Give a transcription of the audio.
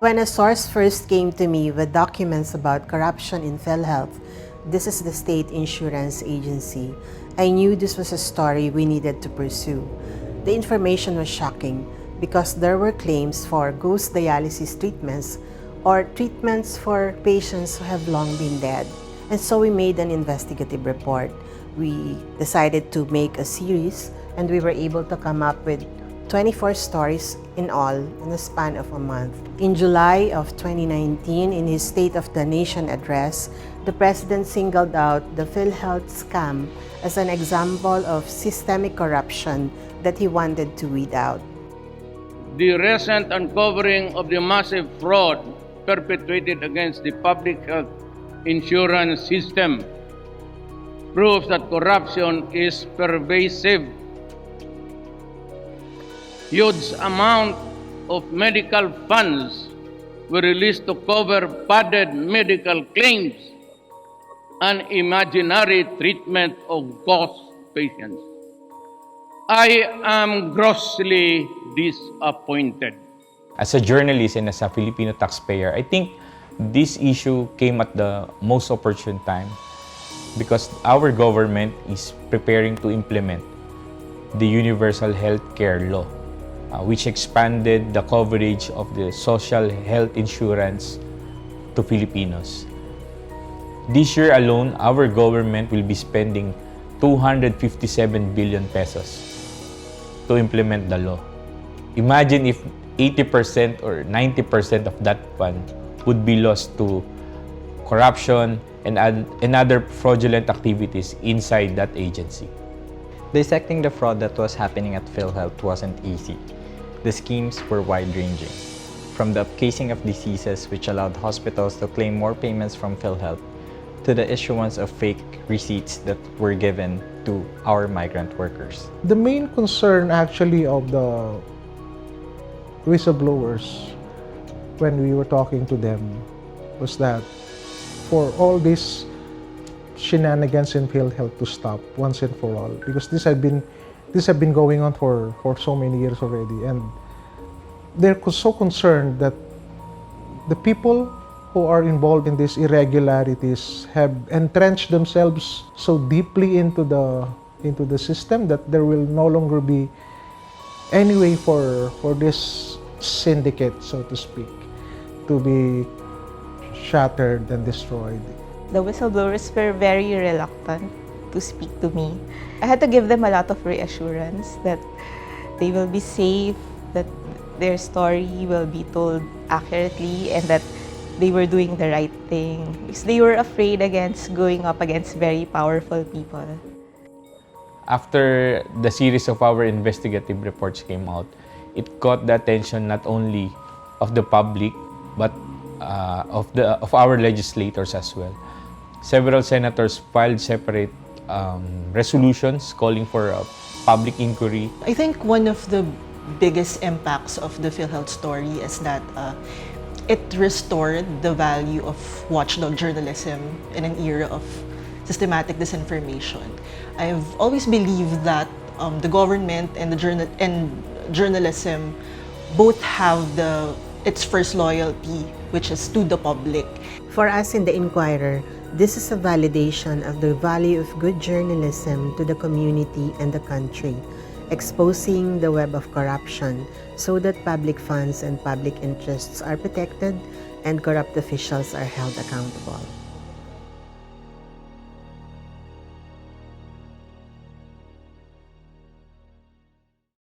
When a source first came to me with documents about corruption in Philhealth, this is the state insurance agency, I knew this was a story we needed to pursue. The information was shocking because there were claims for ghost dialysis treatments or treatments for patients who have long been dead. And so we made an investigative report. We decided to make a series, and we were able to come up with 24 stories in all in the span of a month. In July of 2019, in his State of the Nation address, the President singled out the Philhealth scam as an example of systemic corruption that he wanted to weed out. The recent uncovering of the massive fraud perpetrated against the public health insurance system proves that corruption is pervasive. Huge amount of medical funds were released to cover padded medical claims and imaginary treatment of ghost patients. I am grossly disappointed. As a journalist and as a Filipino taxpayer, I think this issue came at the most opportune time because our government is preparing to implement the Universal Health Care Law, which expanded the coverage of the social health insurance to Filipinos. This year alone, our government will be spending 257 billion pesos to implement the law. Imagine if 80% or 90% of that fund would be lost to corruption and other fraudulent activities inside that agency. Dissecting the fraud that was happening at Philhealth wasn't easy. The schemes were wide-ranging, from the upcasing of diseases which allowed hospitals to claim more payments from Philhealth to the issuance of fake receipts that were given to our migrant workers. The main concern actually of the whistleblowers when we were talking to them was that for all these shenanigans in Philhealth to stop once and for all, because this have been going on for so many years already, and they're so concerned that the people who are involved in these irregularities have entrenched themselves so deeply into the system that there will no longer be any way for this syndicate, so to speak, to be shattered and destroyed. The whistleblowers were very reluctant to speak to me. I had to give them a lot of reassurance that they will be safe, that their story will be told accurately, and that they were doing the right thing. Because they were afraid against going up against very powerful people. After the series of our investigative reports came out, it caught the attention not only of the public but of our legislators as well. Several senators filed separate resolutions calling for a public inquiry. I think one of the biggest impacts of the Philhealth story is that it restored the value of watchdog journalism in an era of systematic disinformation. I've always believed that the government and journalism both have its first loyalty, which is to the public. For us in the Inquirer, this is a validation of the value of good journalism to the community and the country, exposing the web of corruption so that public funds and public interests are protected and corrupt officials are held accountable.